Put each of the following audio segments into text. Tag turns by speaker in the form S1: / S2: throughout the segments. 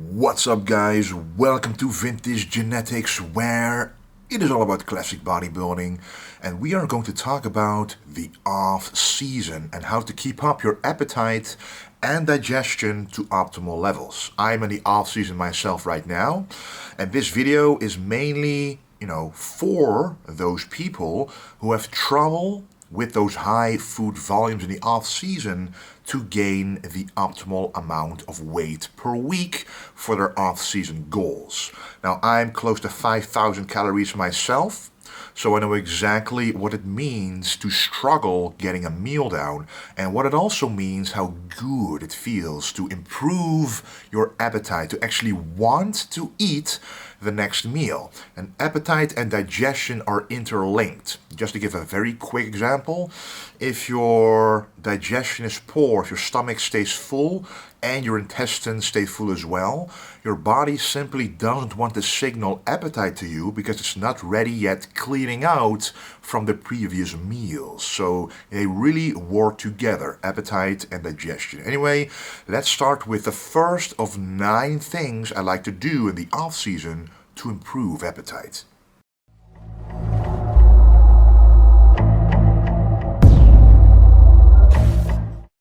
S1: What's up guys, welcome to Vintage Genetics, where it is all about classic bodybuilding, and we are going to talk about the off season and how to keep up your appetite and digestion to optimal levels. I'm in the off season myself right now, and this video is mainly, for those people who have trouble with those high food volumes in the off season to gain the optimal amount of weight per week for their off season goals. Now, I'm close to 5,000 calories myself, so I know exactly what it means to struggle getting a meal down, and what it also means how good it feels to improve your appetite, to actually want to eat the next meal. And appetite and digestion are interlinked. Just to give a very quick example, if your digestion is poor, if your stomach stays full and your intestines stay full as well, your body simply doesn't want to signal appetite to you because it's not ready yet cleaning out from the previous meals. So they really work together, appetite and digestion. Anyway, let's start with the first of 9 things I like to do in the off season to improve appetite.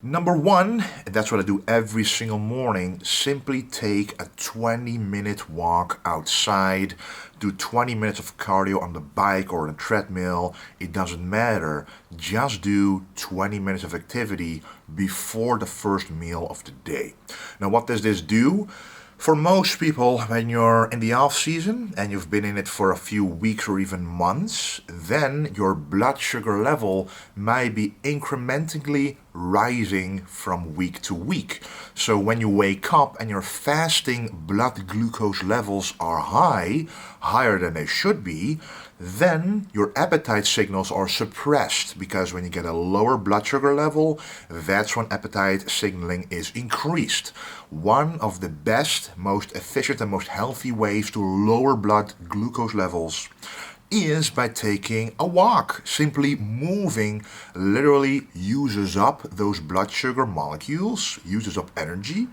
S1: Number 1, and that's what I do every single morning, simply take a 20-minute walk outside. Do 20 minutes of cardio on the bike or on a treadmill. It doesn't matter. Just do 20 minutes of activity before the first meal of the day. Now, what does this do? For most people, when you're in the off season and you've been in it for a few weeks or even months, then your blood sugar level might be incrementally rising from week to week. So when you wake up and your fasting blood glucose levels are higher than they should be, then your appetite signals are suppressed, because when you get a lower blood sugar level, that's when appetite signaling is increased. One of the best, most efficient and most healthy ways to lower blood glucose levels is by taking a walk. Simply moving literally uses up those blood sugar molecules, uses up energy,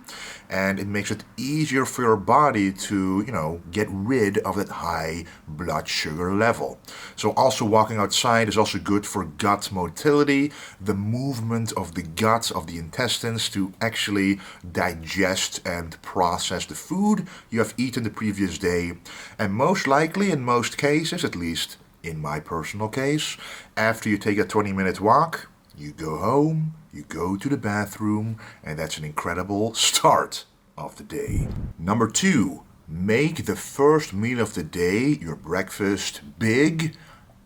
S1: and it makes it easier for your body to, get rid of that high blood sugar level. So also walking outside is also good for gut motility, the movement of the gut, of the intestines, to actually digest and process the food you have eaten the previous day. And most likely, in most cases, at least in my personal case, after you take a 20-minute walk, you go home, you go to the bathroom, and that's an incredible start of the day. Number 2, make the first meal of the day, your breakfast, big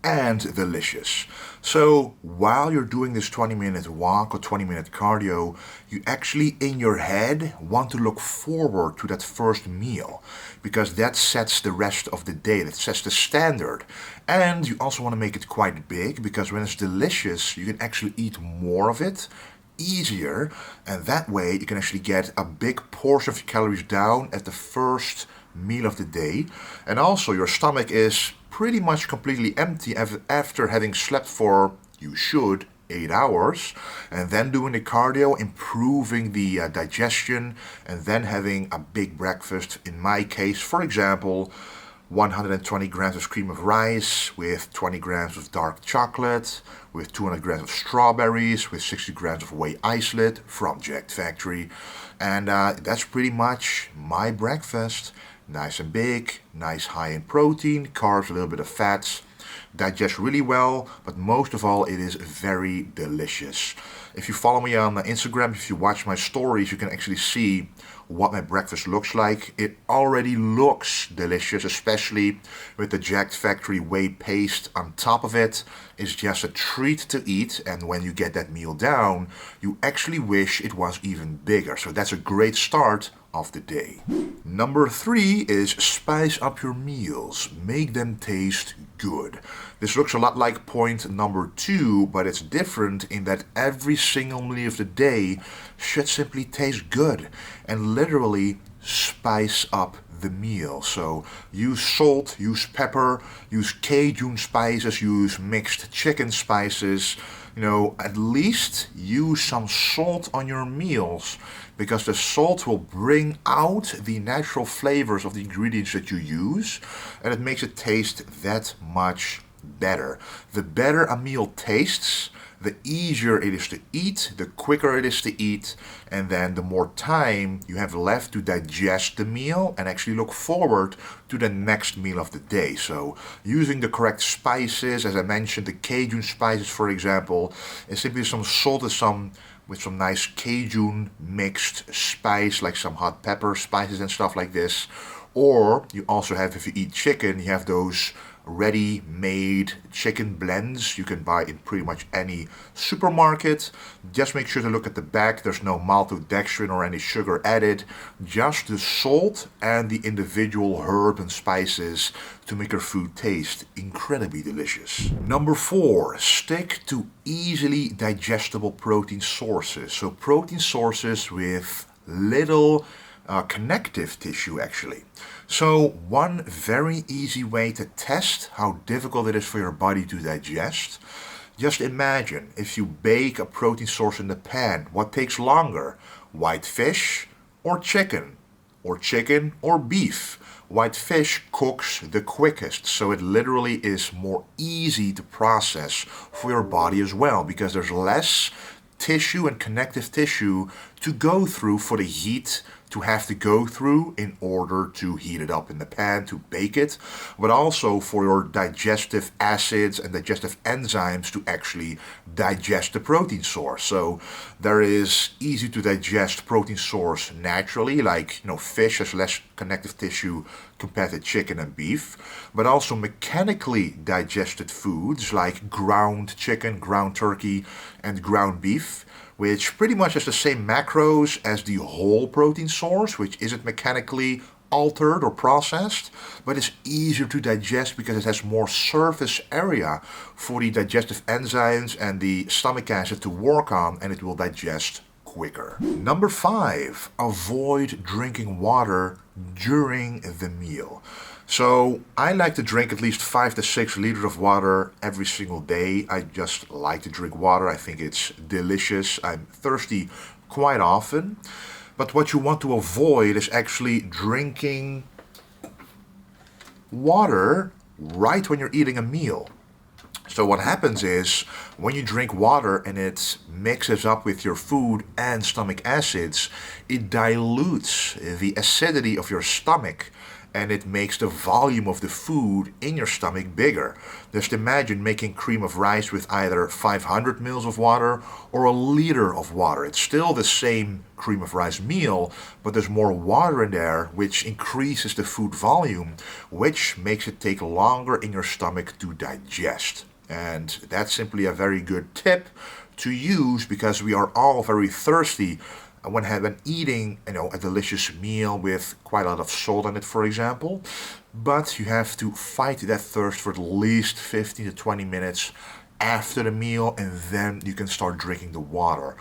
S1: and delicious. So while you're doing this 20-minute walk or 20-minute cardio, you actually in your head want to look forward to that first meal, because that sets the rest of the day, that sets the standard. And you also want to make it quite big, because when it's delicious, you can actually eat more of it easier, and that way you can actually get a big portion of your calories down at the first meal of the day. And also your stomach is pretty much completely empty after having slept for, you should, 8 hours, and then doing the cardio, improving the digestion, and then having a big breakfast. In my case, for example, 120 grams of cream of rice with 20 grams of dark chocolate, with 200 grams of strawberries, with 60 grams of whey isolate from Jacked Factory. And that's pretty much my breakfast. Nice and big, nice high in protein, carbs, a little bit of fats, digests really well, but most of all, it is very delicious. If you follow me on Instagram, if you watch my stories, you can actually see what my breakfast looks like. It already looks delicious, especially with the Jacked Factory whey paste on top of it. It's just a treat to eat, and when you get that meal down, you actually wish it was even bigger. So that's a great start of the day. Number 3 is spice up your meals. Make them taste good. This looks a lot like point number 2, but it's different in that every single meal of the day should simply taste good and literally spice up the meal. So use salt, use pepper, use Cajun spices, use mixed chicken spices. At least use some salt on your meals, because the salt will bring out the natural flavors of the ingredients that you use, and it makes it taste that much better. The better a meal tastes, the easier it is to eat, the quicker it is to eat, and then the more time you have left to digest the meal and actually look forward to the next meal of the day. So using the correct spices, as I mentioned, the Cajun spices for example, and simply some salt and with some nice Cajun mixed spice, like some hot pepper spices and stuff like this. Or you also have, if you eat chicken, you have those ready-made chicken blends you can buy in pretty much any supermarket. Just make sure to look at the back. There's no maltodextrin or any sugar added, just the salt and the individual herb and spices to make your food taste incredibly delicious. Number 4, stick to easily digestible protein sources. So protein sources with little connective tissue actually. So one very easy way to test how difficult it is for your body to digest, just imagine if you bake a protein source in the pan, what takes longer? White fish or chicken? Or chicken or beef? White fish cooks the quickest, so it literally is more easy to process for your body as well, because there's less tissue and connective tissue to go through for the heat to have to go through in order to heat it up in the pan to bake it, but also for your digestive acids and digestive enzymes to actually digest the protein source. So there is easy to digest protein source naturally, like fish has less connective tissue compared to chicken and beef, but also mechanically digested foods like ground chicken, ground turkey, and ground beef, which pretty much has the same macros as the whole protein source, which isn't mechanically altered or processed, but it's easier to digest because it has more surface area for the digestive enzymes and the stomach acid to work on, and it will digest quicker. Number 5, avoid drinking water during the meal. So I like to drink at least 5 to 6 liters of water every single day. I just like to drink water. I think it's delicious. I'm thirsty quite often. But what you want to avoid is actually drinking water right when you're eating a meal. So what happens is when you drink water and it mixes up with your food and stomach acids, it dilutes the acidity of your stomach, and it makes the volume of the food in your stomach bigger. Just imagine making cream of rice with either 500 ml of water or a liter of water. It's still the same cream of rice meal, but there's more water in there, which increases the food volume, which makes it take longer in your stomach to digest. And that's simply a very good tip to use because we are all very thirsty when eating a delicious meal with quite a lot of salt on it, for example. But you have to fight that thirst for at least 15 to 20 minutes after the meal, and then you can start drinking the water.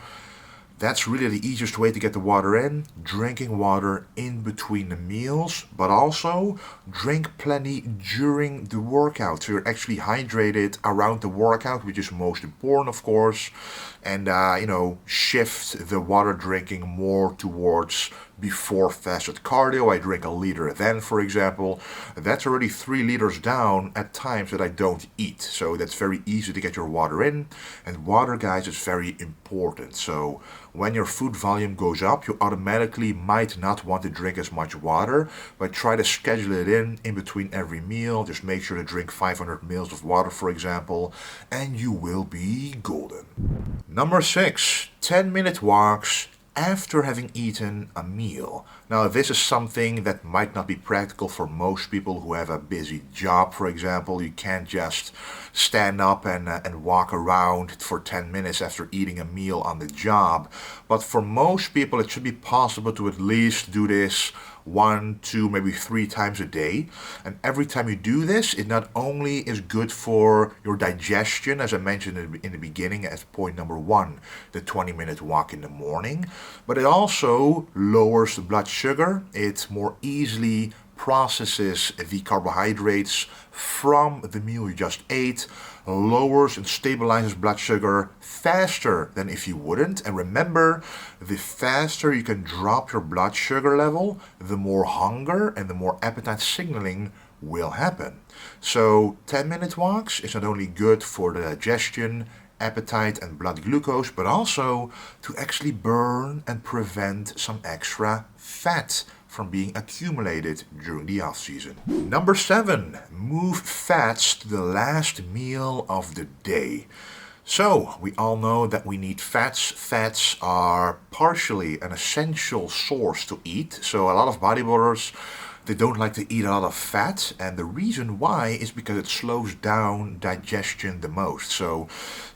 S1: That's really the easiest way to get the water in, drinking water in between the meals, but also drink plenty during the workout. So you're actually hydrated around the workout, which is most important, of course, and shift the water drinking more towards before fasted cardio. I drink a liter then, for example. That's already 3 liters down at times that I don't eat. So that's very easy to get your water in. And water, guys, is very important. So when your food volume goes up, you automatically might not want to drink as much water, but try to schedule it in between every meal. Just make sure to drink 500 ml of water, for example, and you will be golden. Number 6, 10-minute walks after having eaten a meal. Now, this is something that might not be practical for most people who have a busy job, for example. You can't just stand up and walk around for 10 minutes after eating a meal on the job. But for most people, it should be possible to at least do this 1, 2, maybe 3 times a day. And every time you do this, it not only is good for your digestion, as I mentioned in the beginning as point number 1, the 20-minute walk in the morning, but it also lowers the blood sugar. It more easily processes the carbohydrates from the meal you just ate, lowers and stabilizes blood sugar faster than if you wouldn't. And remember, the faster you can drop your blood sugar level, the more hunger and the more appetite signaling will happen. So 10-minute walks is not only good for the digestion, appetite and blood glucose, but also to actually burn and prevent some extra fat from being accumulated during the off season. Number 7, move fats to the last meal of the day. So, we all know that we need fats. Fats are partially an essential source to eat. So a lot of bodybuilders, they don't like to eat a lot of fat, and the reason why is because it slows down digestion the most. So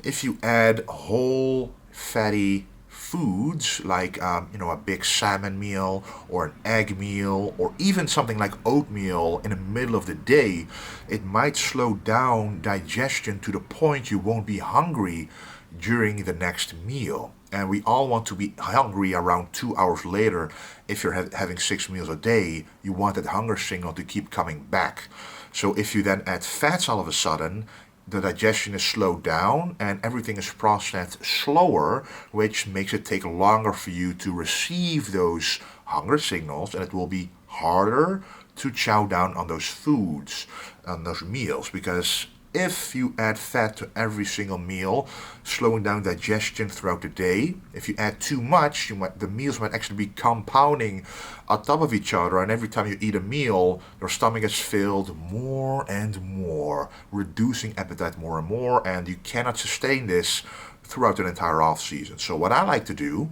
S1: if you add whole fatty foods like a big salmon meal or an egg meal or even something like oatmeal in the middle of the day, it might slow down digestion to the point you won't be hungry during the next meal. And we all want to be hungry around 2 hours later. If you're having 6 meals a day, you want that hunger signal to keep coming back. So if you then add fats all of a sudden, the digestion is slowed down and everything is processed slower, which makes it take longer for you to receive those hunger signals, and it will be harder to chow down on those foods, on those meals, because if you add fat to every single meal, slowing down digestion throughout the day, if you add too much, the meals might actually be compounding on top of each other, and every time you eat a meal, your stomach is filled more and more, reducing appetite more and more, and you cannot sustain this throughout an entire off season. So what I like to do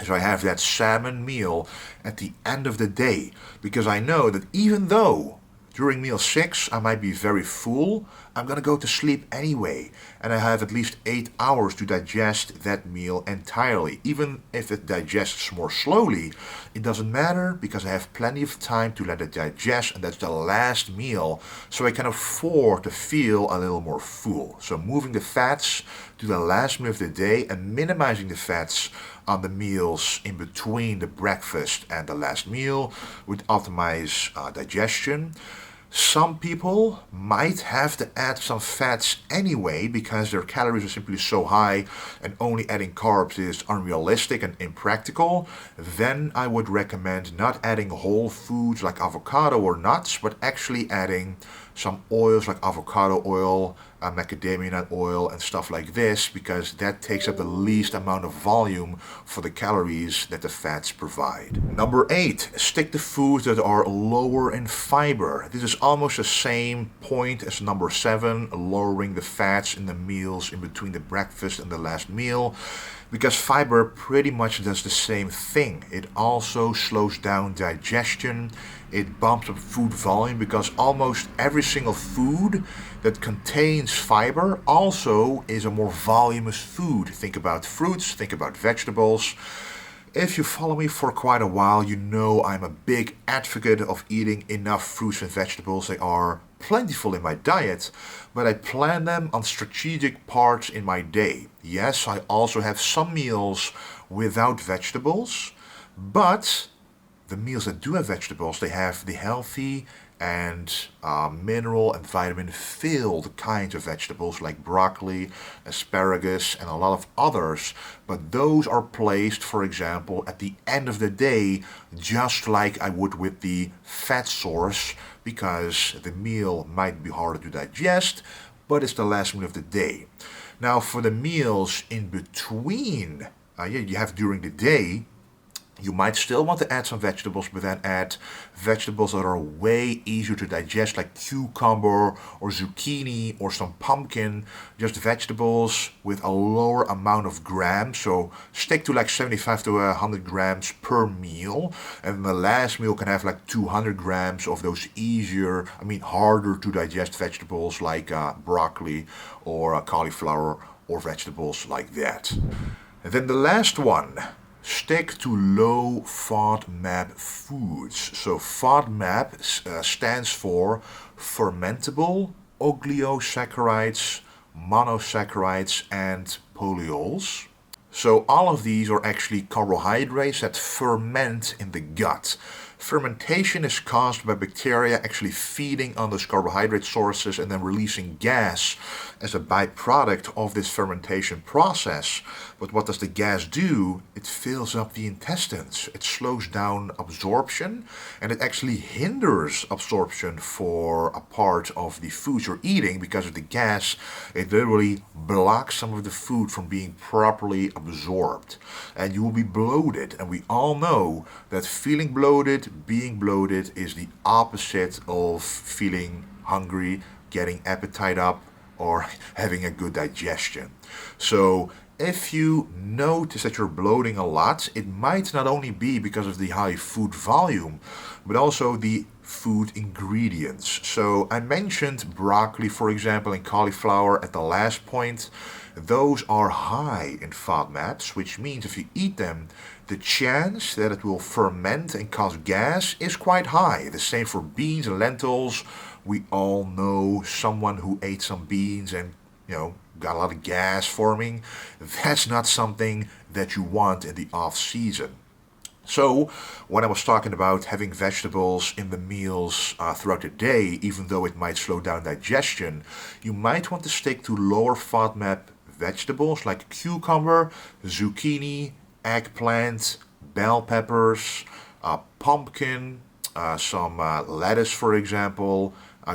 S1: is I have that salmon meal at the end of the day, because I know that even though during meal 6 I might be very full, I'm gonna go to sleep anyway, and I have at least 8 hours to digest that meal entirely. Even if it digests more slowly, it doesn't matter, because I have plenty of time to let it digest, and that's the last meal, so I can afford to feel a little more full. So moving the fats to the last meal of the day and minimizing the fats on the meals in between the breakfast and the last meal would optimize digestion. Some people might have to add some fats anyway because their calories are simply so high and only adding carbs is unrealistic and impractical. Then I would recommend not adding whole foods like avocado or nuts, but actually adding some oils like avocado oil, macadamia nut oil and stuff like this, because that takes up the least amount of volume for the calories that the fats provide. Number 8, stick to foods that are lower in fiber. This is almost the same point as number 7, lowering the fats in the meals in between the breakfast and the last meal, because fiber pretty much does the same thing. It also slows down digestion. It bumps up food volume, because almost every single food that contains fiber also is a more voluminous food. Think about fruits, think about vegetables. If you follow me for quite a while, you know I'm a big advocate of eating enough fruits and vegetables. They are plentiful in my diet, but I plan them on strategic parts in my day. Yes, I also have some meals without vegetables, but the meals that do have vegetables, they have the healthy and mineral and vitamin filled kinds of vegetables like broccoli, asparagus and a lot of others, but those are placed, for example, at the end of the day, just like I would with the fat source, because the meal might be harder to digest, but it's the last meal of the day. Now for the meals in between you have during the day, you might still want to add some vegetables, but then add vegetables that are way easier to digest, like cucumber or zucchini or some pumpkin. Just vegetables with a lower amount of grams. So stick to like 75 to 100 grams per meal. And the last meal can have like 200 grams of those harder to digest vegetables like broccoli or cauliflower or vegetables like that. And then the last one. Stick to low FODMAP foods. So FODMAP stands for fermentable oligosaccharides, monosaccharides, and polyols. So all of these are actually carbohydrates that ferment in the gut. Fermentation is caused by bacteria actually feeding on those carbohydrate sources and then releasing gas as a byproduct of this fermentation process. But what does the gas do? It fills up the intestines. It slows down absorption, and it actually hinders absorption for a part of the food you're eating because of the gas. It literally blocks some of the food from being properly absorbed, and you will be bloated. And we all know that feeling bloated, being bloated, is the opposite of feeling hungry, getting appetite up, or having a good digestion. So if you notice that you're bloating a lot, it might not only be because of the high food volume, but also the food ingredients. So I mentioned broccoli, for example, and cauliflower at the last point. Those are high in FODMAPs, which means if you eat them, the chance that it will ferment and cause gas is quite high. The same for beans and lentils. We all know someone who ate some beans and, got a lot of gas forming. That's not something that you want in the off season. So, when I was talking about having vegetables in the meals throughout the day, even though it might slow down digestion, you might want to stick to lower FODMAP vegetables like cucumber, zucchini, eggplant, bell peppers, pumpkin, some lettuce, for example.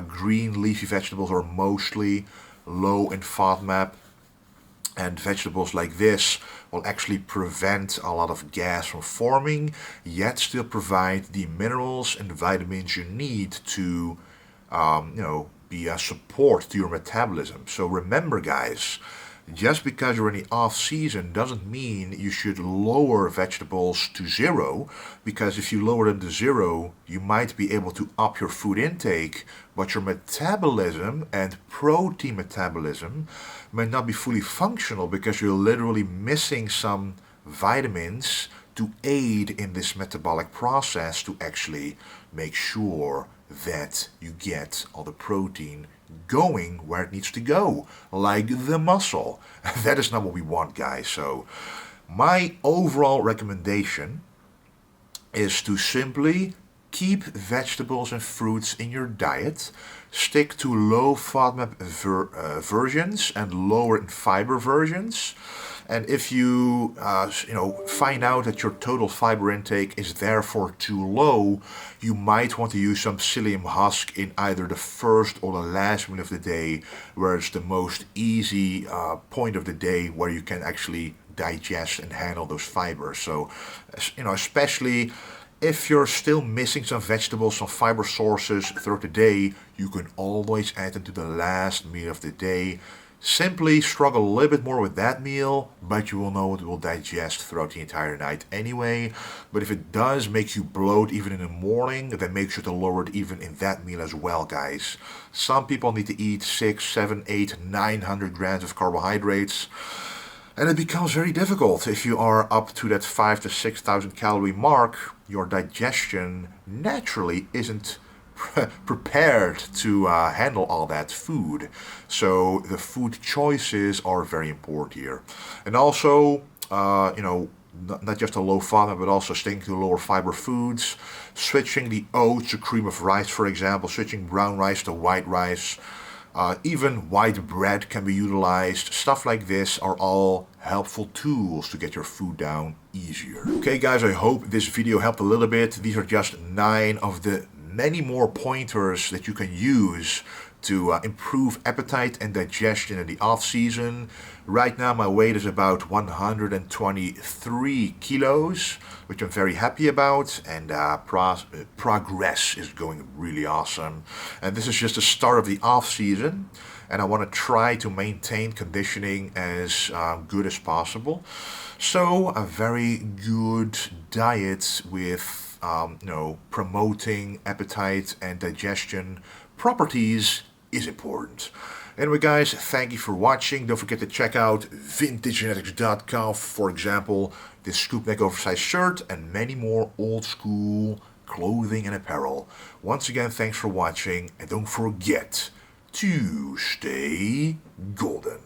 S1: Green leafy vegetables are mostly low in FODMAP, and vegetables like this will actually prevent a lot of gas from forming, yet still provide the minerals and vitamins you need to, be a support to your metabolism. So remember, guys, just because you're in the off season doesn't mean you should lower vegetables to zero, because if you lower them to zero, you might be able to up your food intake, but your metabolism and protein metabolism might not be fully functional because you're literally missing some vitamins to aid in this metabolic process to actually make sure that you get all the protein going where it needs to go, like the muscle. That is not what we want, guys. So my overall recommendation is to simply keep vegetables and fruits in your diet, stick to low FODMAP versions and lower in fiber versions. And if you, find out that your total fiber intake is therefore too low, you might want to use some psyllium husk in either the first or the last meal of the day, where it's the most easy point of the day where you can actually digest and handle those fibers. So, especially if you're still missing some vegetables, some fiber sources throughout the day, you can always add them to the last meal of the day. Simply struggle a little bit more with that meal, but you will know it will digest throughout the entire night anyway. But if it does make you bloat even in the morning, then make sure to lower it even in that meal as well, guys. Some people need to eat 6, 7, 8, 900 grams of carbohydrates, and it becomes very difficult. If you are up to that 5,000 to 6,000 calorie mark, your digestion naturally isn't prepared to handle all that food. So the food choices are very important here. And also, not just a low FODMAP, but also sticking to lower fiber foods, switching the oats to cream of rice, for example, switching brown rice to white rice. Even white bread can be utilized. Stuff like this are all helpful tools to get your food down easier. Okay, guys, I hope this video helped a little bit. These are just 9 of the many more pointers that you can use to improve appetite and digestion in the off season. Right now my weight is about 123 kilos, which I'm very happy about, and progress is going really awesome. And this is just the start of the off season, and I want to try to maintain conditioning as good as possible. So a very good diet with promoting appetite and digestion properties is important. Anyway, guys, thank you for watching. Don't forget to check out vintagegenetics.com, for example, this scoop neck oversized shirt and many more old school clothing and apparel. Once again, thanks for watching, and don't forget to stay golden.